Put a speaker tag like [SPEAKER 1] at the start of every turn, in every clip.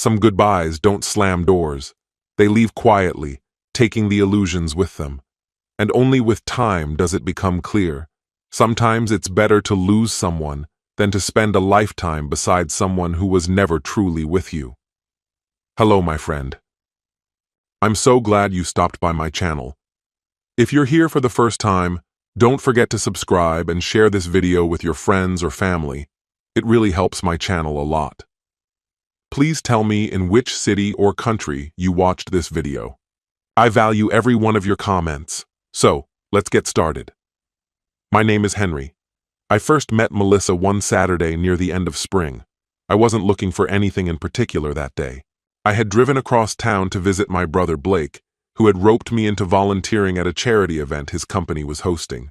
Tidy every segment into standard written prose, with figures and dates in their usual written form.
[SPEAKER 1] Some goodbyes don't slam doors. They leave quietly, taking the illusions with them. And only with time does it become clear. Sometimes it's better to lose someone than to spend a lifetime beside someone who was never truly with you. Hello, my friend. I'm so glad you stopped by my channel. If you're here for the first time, don't forget to subscribe and share this video with your friends or family. It really helps my channel a lot. Please tell me in which city or country you watched this video. I value every one of your comments. So, let's get started. My name is Henry. I first met Melissa one Saturday near the end of spring. I wasn't looking for anything in particular that day. I had driven across town to visit my brother Blake, who had roped me into volunteering at a charity event his company was hosting.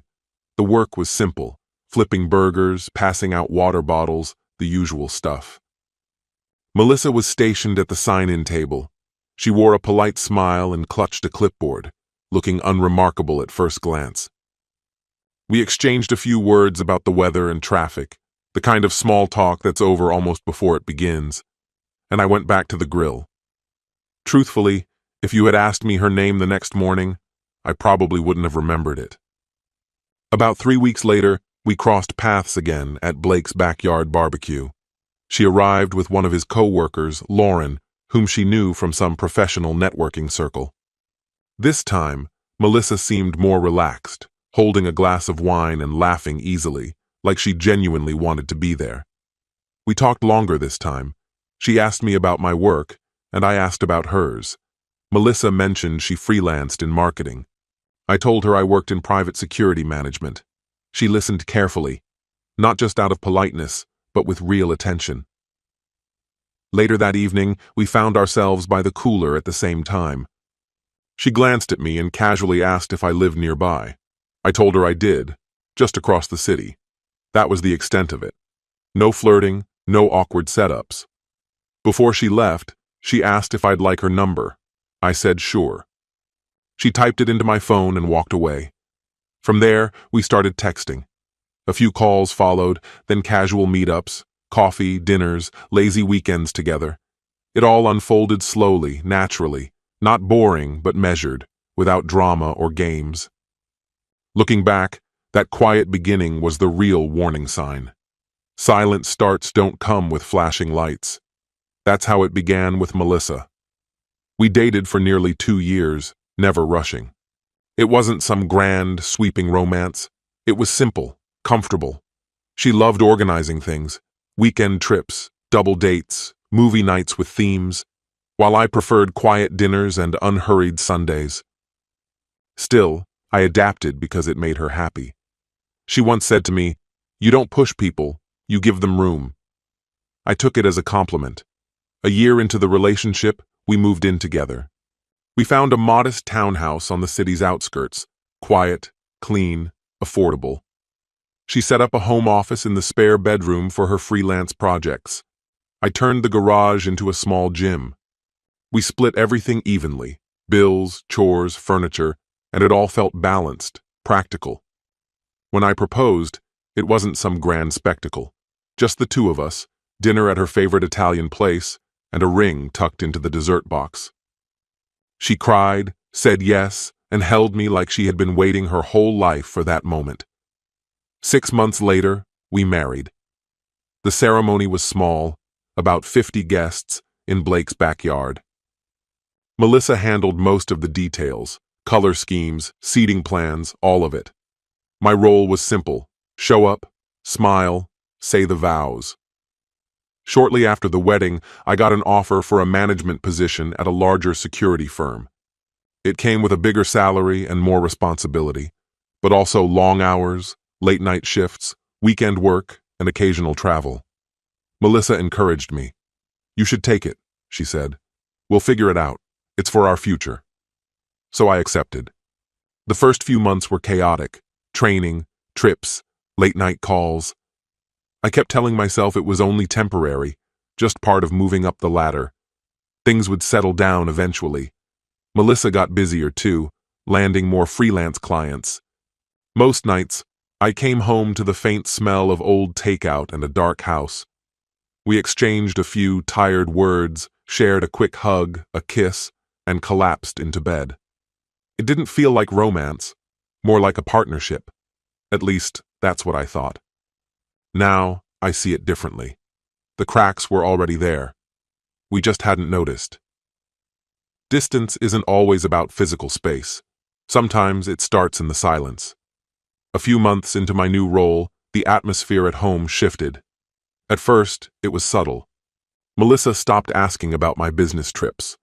[SPEAKER 1] The work was simple: flipping burgers, passing out water bottles, the usual stuff. Melissa was stationed at the sign-in table. She wore a polite smile and clutched a clipboard, looking unremarkable at first glance. We exchanged a few words about the weather and traffic, the kind of small talk that's over almost before it begins, and I went back to the grill. Truthfully, if you had asked me her name the next morning, I probably wouldn't have remembered it. About 3 weeks later, we crossed paths again at Blake's backyard barbecue. She arrived with one of his co-workers, Lauren, whom she knew from some professional networking circle. This time, Melissa seemed more relaxed, holding a glass of wine and laughing easily, like she genuinely wanted to be there. We talked longer this time. She asked me about my work, and I asked about hers. Melissa mentioned she freelanced in marketing. I told her I worked in private security management. She listened carefully, not just out of politeness, but with real attention. Later that evening, we found ourselves by the cooler at the same time. She glanced at me and casually asked if I lived nearby. I told her I did, just across the city. That was the extent of it. No flirting, no awkward setups. Before she left, she asked if I'd like her number. I said sure. She typed it into my phone and walked away. From there, we started texting. A few calls followed, then casual meetups, coffee, dinners, lazy weekends together. It all unfolded slowly, naturally, not boring but measured, without drama or games. Looking back, that quiet beginning was the real warning sign. Silent starts don't come with flashing lights. That's how it began with Melissa. We dated for nearly 2 years, never rushing. It wasn't some grand, sweeping romance. It was simple, comfortable. She loved organizing things: weekend trips, double dates, movie nights with themes, while I preferred quiet dinners and unhurried Sundays. Still, I adapted because it made her happy. She once said to me, "You don't push people, you give them room." I took it as a compliment. A year into the relationship, we moved in together. We found a modest townhouse on the city's outskirts, quiet, clean, affordable. She set up a home office in the spare bedroom for her freelance projects. I turned the garage into a small gym. We split everything evenly: bills, chores, furniture, and it all felt balanced, practical. When I proposed, it wasn't some grand spectacle. Just the two of us, dinner at her favorite Italian place, and a ring tucked into the dessert box. She cried, said yes, and held me like she had been waiting her whole life for that moment. 6 months later, we married. The ceremony was small, about 50 guests, in Blake's backyard. Melissa handled most of the details: color schemes, seating plans, all of it. My role was simple: show up, smile, say the vows. Shortly after the wedding, I got an offer for a management position at a larger security firm. It came with a bigger salary and more responsibility, but also long hours, late-night shifts, weekend work, and occasional travel. Melissa encouraged me. "You should take it," she said. "We'll figure it out. It's for our future." So I accepted. The first few months were chaotic: training, trips, late-night calls. I kept telling myself it was only temporary, just part of moving up the ladder. Things would settle down eventually. Melissa got busier too, landing more freelance clients. Most nights, I came home to the faint smell of old takeout and a dark house. We exchanged a few tired words, shared a quick hug, a kiss, and collapsed into bed. It didn't feel like romance, more like a partnership. At least, that's what I thought. Now, I see it differently. The cracks were already there. We just hadn't noticed. Distance isn't always about physical space. Sometimes it starts in the silence. A few months into my new role, the atmosphere at home shifted. At first, it was subtle. Melissa stopped asking about my business trips.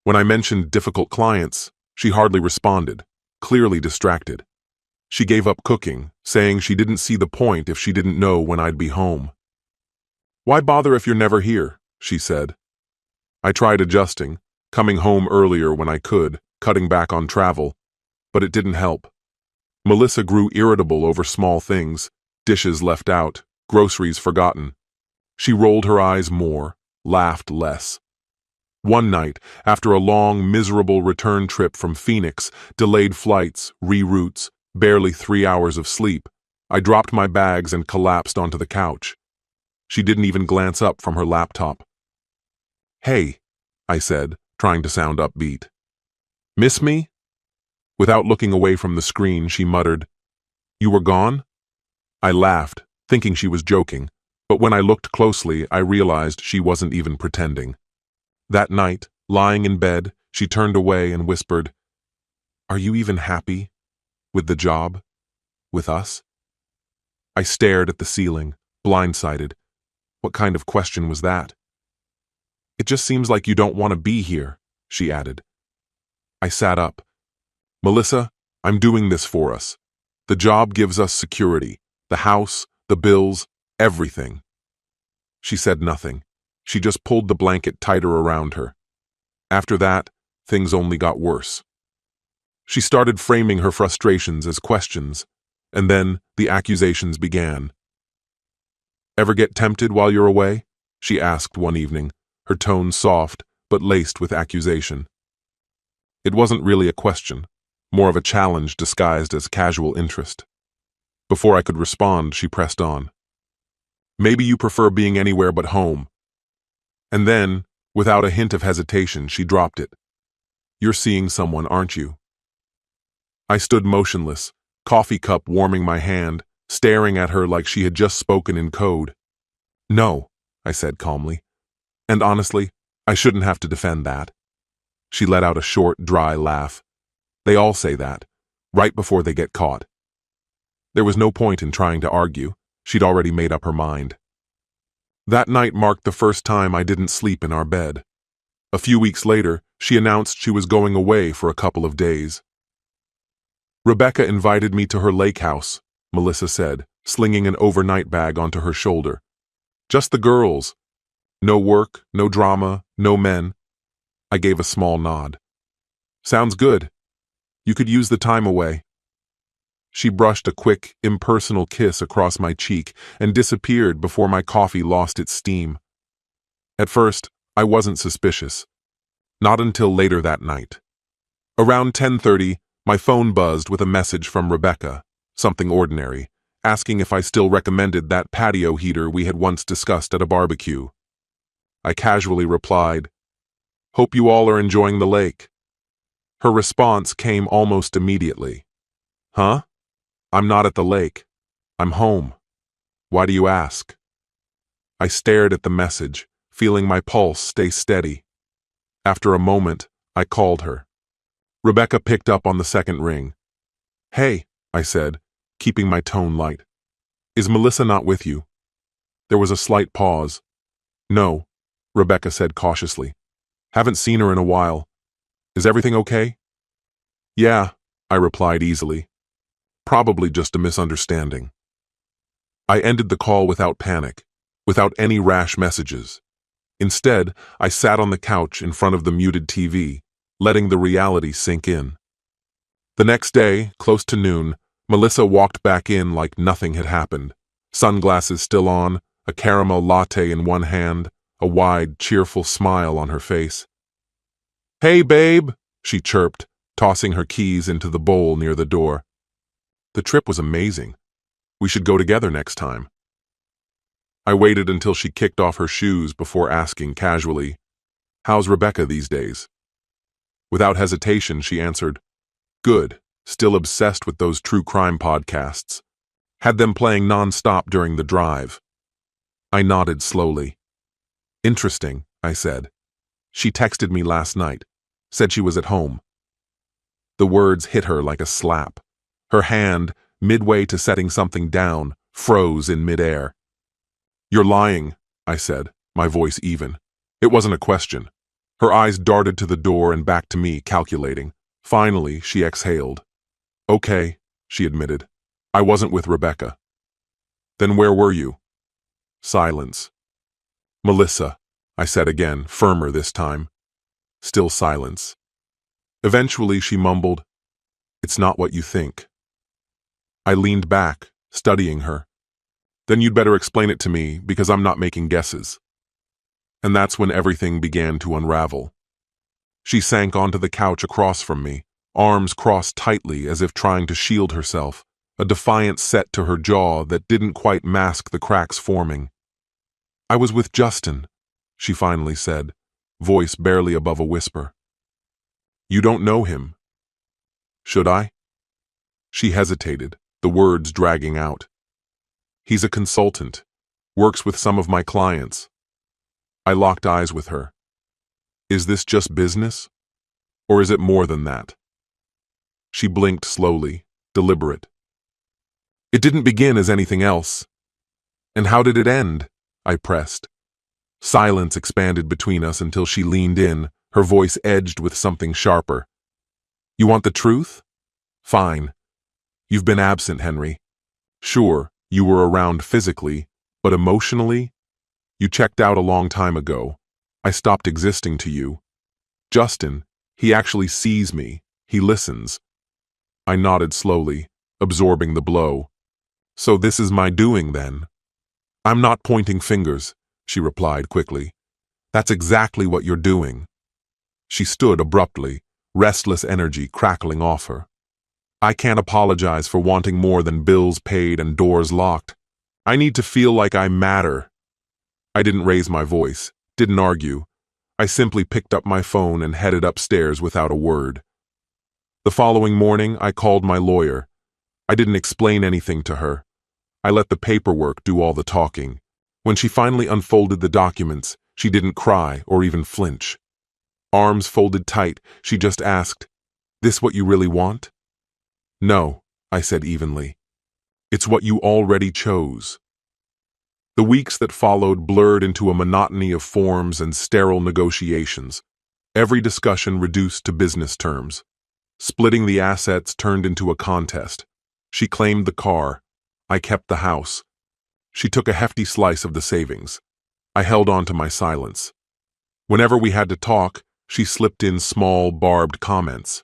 [SPEAKER 1] When I mentioned difficult clients, she hardly responded, clearly distracted. She gave up cooking, saying she didn't see the point if she didn't know when I'd be home. "Why bother if you're never here?" she said. I tried adjusting, coming home earlier when I could, cutting back on travel, but it didn't help. Melissa grew irritable over small things, dishes left out, groceries forgotten. She rolled her eyes more, laughed less. One night, after a long, miserable return trip from Phoenix, delayed flights, reroutes, barely 3 hours of sleep, I dropped my bags and collapsed onto the couch. She didn't even glance up from her laptop. "Hey," I said, trying to sound upbeat. "Miss me?" Without looking away from the screen, she muttered, "You were gone?" I laughed, thinking she was joking, but when I looked closely, I realized she wasn't even pretending. That night, lying in bed, she turned away and whispered, "Are you even happy? With the job? With us?" I stared at the ceiling, blindsided. What kind of question was that? "It just seems like you don't want to be here," she added. I sat up. "Melissa, I'm doing this for us. The job gives us security, the house, the bills, everything." She said nothing. She just pulled the blanket tighter around her. After that, things only got worse. She started framing her frustrations as questions, and then the accusations began. "Ever get tempted while you're away?" she asked one evening, her tone soft but laced with accusation. It wasn't really a question, more of a challenge disguised as casual interest. Before I could respond, she pressed on. "Maybe you prefer being anywhere but home." And then, without a hint of hesitation, she dropped it. "You're seeing someone, aren't you?" I stood motionless, coffee cup warming my hand, staring at her like she had just spoken in code. "No," I said calmly. "And honestly, I shouldn't have to defend that." She let out a short, dry laugh. They all say that, right before they get caught. There was no point in trying to argue. She'd already made up her mind. That night marked the first time I didn't sleep in our bed. A few weeks later, she announced she was going away for a couple of days. "Rebecca invited me to her lake house," Melissa said, slinging an overnight bag onto her shoulder. "Just the girls. No work, no drama, no men." I gave a small nod. "Sounds good. You could use the time away." She brushed a quick, impersonal kiss across my cheek and disappeared before my coffee lost its steam. At first, I wasn't suspicious. Not until later that night. Around 10:30, my phone buzzed with a message from Rebecca, something ordinary, asking if I still recommended that patio heater we had once discussed at a barbecue. I casually replied, "Hope you all are enjoying the lake." Her response came almost immediately. "Huh? I'm not at the lake. I'm home. Why do you ask?" I stared at the message, feeling my pulse stay steady. After a moment, I called her. Rebecca picked up on the second ring. "Hey," I said, keeping my tone light. "Is Melissa not with you?" There was a slight pause. "No," Rebecca said cautiously. "Haven't seen her in a while. Is everything okay?" "Yeah," I replied easily. "Probably just a misunderstanding." I ended the call without panic, without any rash messages. Instead, I sat on the couch in front of the muted TV, letting the reality sink in. The next day, close to noon, Melissa walked back in like nothing had happened, sunglasses still on, a caramel latte in one hand, a wide, cheerful smile on her face. "Hey, babe," she chirped, tossing her keys into the bowl near the door. "The trip was amazing. We should go together next time." I waited until she kicked off her shoes before asking casually, How's Rebecca these days? Without hesitation, she answered, Good, still obsessed with those true crime podcasts. Had them playing non-stop during the drive. I nodded slowly. Interesting, I said. She texted me last night, said she was at home. The words hit her like a slap. Her hand, midway to setting something down, froze in midair. You're lying, I said, my voice even. It wasn't a question. Her eyes darted to the door and back to me, calculating. Finally, she exhaled. Okay, she admitted. I wasn't with Rebecca. Then where were you? Silence. Melissa, I said again, firmer this time. Still silence. Eventually, she mumbled, It's not what you think. I leaned back, studying her. Then you'd better explain it to me, because I'm not making guesses. And that's when everything began to unravel. She sank onto the couch across from me, arms crossed tightly as if trying to shield herself, a defiant set to her jaw that didn't quite mask the cracks forming. I was with Justin, she finally said, voice barely above a whisper. You don't know him. Should I? She hesitated, the words dragging out. He's a consultant, works with some of my clients. I locked eyes with her. Is this just business? Or is it more than that? She blinked slowly, deliberate. It didn't begin as anything else. And how did it end? I pressed. Silence expanded between us until she leaned in, her voice edged with something sharper. You want the truth? Fine. You've been absent, Henry. Sure, you were around physically, but emotionally? You checked out a long time ago. I stopped existing to you. Justin, he actually sees me. He listens. I nodded slowly, absorbing the blow. So this is my doing, then? I'm not pointing fingers, she replied quickly. That's exactly what you're doing. She stood abruptly, restless energy crackling off her. I can't apologize for wanting more than bills paid and doors locked. I need to feel like I matter. I didn't raise my voice, didn't argue. I simply picked up my phone and headed upstairs without a word. The following morning, I called my lawyer. I didn't explain anything to her. I let the paperwork do all the talking. When she finally unfolded the documents, she didn't cry or even flinch. Arms folded tight, she just asked, This what you really want? No, I said evenly. It's what you already chose. The weeks that followed blurred into a monotony of forms and sterile negotiations. Every discussion reduced to business terms. Splitting the assets turned into a contest. She claimed the car. I kept the house. She took a hefty slice of the savings. I held on to my silence. Whenever we had to talk, she slipped in small, barbed comments.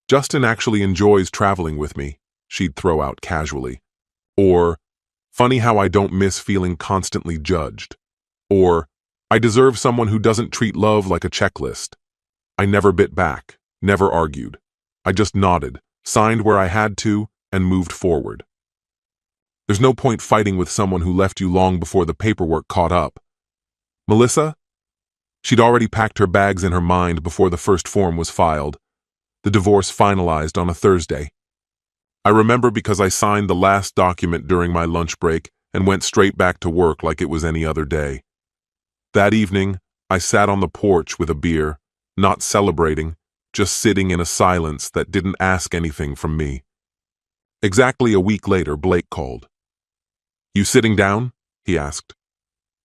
[SPEAKER 1] Justin actually enjoys traveling with me, she'd throw out casually. Or, funny how I don't miss feeling constantly judged. Or, I deserve someone who doesn't treat love like a checklist. I never bit back, never argued. I just nodded, signed where I had to, and moved forward. There's no point fighting with someone who left you long before the paperwork caught up. Melissa? She'd already packed her bags in her mind before the first form was filed. The divorce finalized on a Thursday. I remember because I signed the last document during my lunch break and went straight back to work like it was any other day. That evening, I sat on the porch with a beer, not celebrating, just sitting in a silence that didn't ask anything from me. Exactly a week later, Blake called. You sitting down? He asked.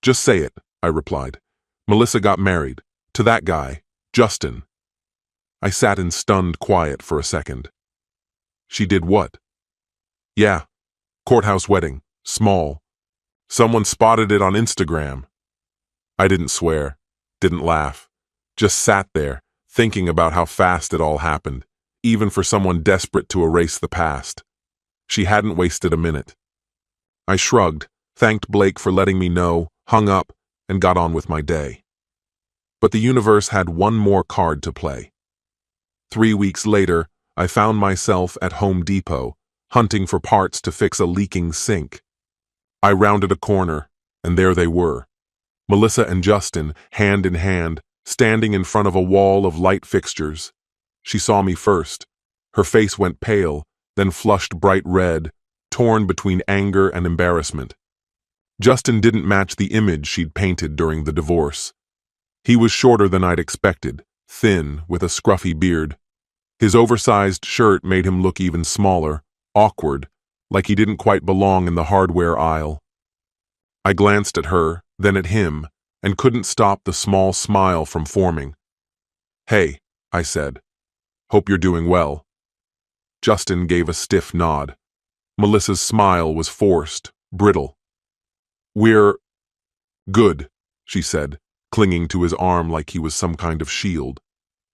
[SPEAKER 1] Just say it, I replied. Melissa got married. To that guy, Justin. I sat in stunned quiet for a second. She did what? Yeah, courthouse wedding, small. Someone spotted it on Instagram. I didn't swear, didn't laugh, just sat there, thinking about how fast it all happened, even for someone desperate to erase the past. She hadn't wasted a minute. I shrugged, thanked Blake for letting me know, hung up, and got on with my day. But the universe had one more card to play. 3 weeks later, I found myself at Home Depot, hunting for parts to fix a leaking sink. I rounded a corner, and there they were. Melissa and Justin, hand in hand, standing in front of a wall of light fixtures. She saw me first. Her face went pale, then flushed bright red, torn between anger and embarrassment. Justin didn't match the image she'd painted during the divorce. He was shorter than I'd expected, thin, with a scruffy beard. His oversized shirt made him look even smaller, awkward, like he didn't quite belong in the hardware aisle. I glanced at her, then at him, and couldn't stop the small smile from forming. "Hey," I said. "Hope you're doing well." Justin gave a stiff nod. Melissa's smile was forced, brittle. "We're good," she said, clinging to his arm like he was some kind of shield.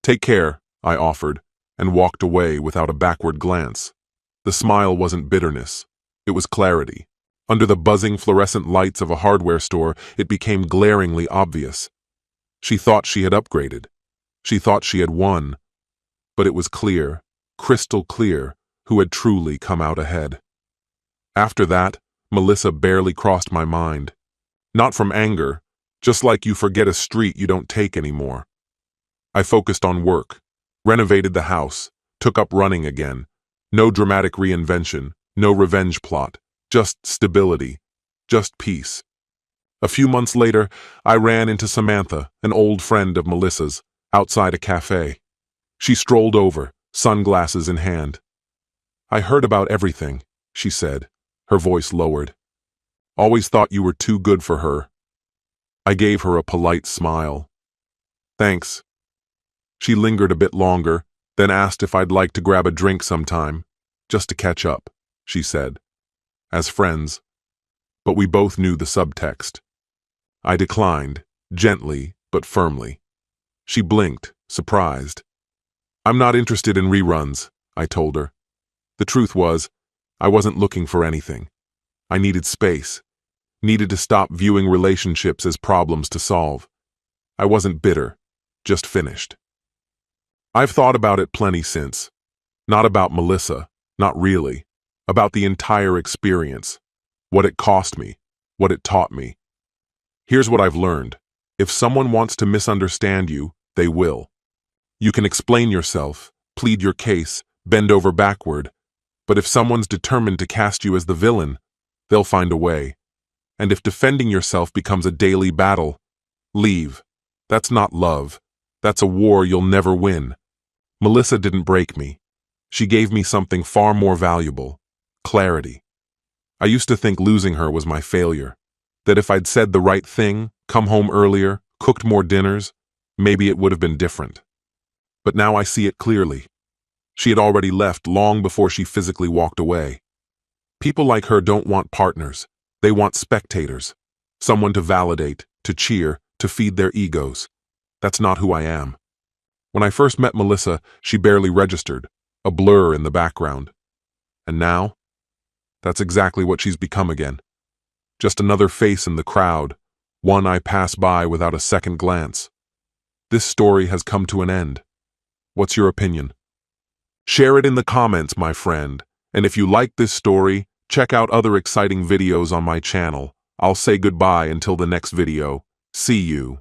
[SPEAKER 1] "Take care," I offered, and walked away without a backward glance. The smile wasn't bitterness. It was clarity. Under the buzzing fluorescent lights of a hardware store, it became glaringly obvious. She thought she had upgraded. She thought she had won. But it was clear, crystal clear, who had truly come out ahead. After that, Melissa barely crossed my mind. Not from anger, just like you forget a street you don't take anymore. I focused on work, renovated the house, took up running again. No dramatic reinvention, no revenge plot, just stability, just peace. A few months later, I ran into Samantha, an old friend of Melissa's, outside a cafe. She strolled over, sunglasses in hand. "I heard about everything," she said, her voice lowered. "Always thought you were too good for her." I gave her a polite smile. "Thanks." She lingered a bit longer, then asked if I'd like to grab a drink sometime, just to catch up, she said, as friends. But we both knew the subtext. I declined, gently but firmly. She blinked, surprised. "I'm not interested in reruns," I told her. The truth was, I wasn't looking for anything. I needed space, needed to stop viewing relationships as problems to solve. I wasn't bitter, just finished. I've thought about it plenty since. Not about Melissa, not really. About the entire experience. What it cost me, what it taught me. Here's what I've learned. If someone wants to misunderstand you, they will. You can explain yourself, plead your case, bend over backward, but if someone's determined to cast you as the villain, they'll find a way. And if defending yourself becomes a daily battle, leave. That's not love. That's a war you'll never win. Melissa didn't break me. She gave me something far more valuable: clarity. I used to think losing her was my failure, that if I'd said the right thing, come home earlier, cooked more dinners, maybe it would have been different. But now I see it clearly. She had already left long before she physically walked away. People like her don't want partners. They want spectators. Someone to validate, to cheer, to feed their egos. That's not who I am. When I first met Melissa, she barely registered, a blur in the background. And now? That's exactly what she's become again. Just another face in the crowd, one I pass by without a second glance. This story has come to an end. What's your opinion? Share it in the comments, my friend. And if you like this story, check out other exciting videos on my channel. I'll say goodbye until the next video. See you.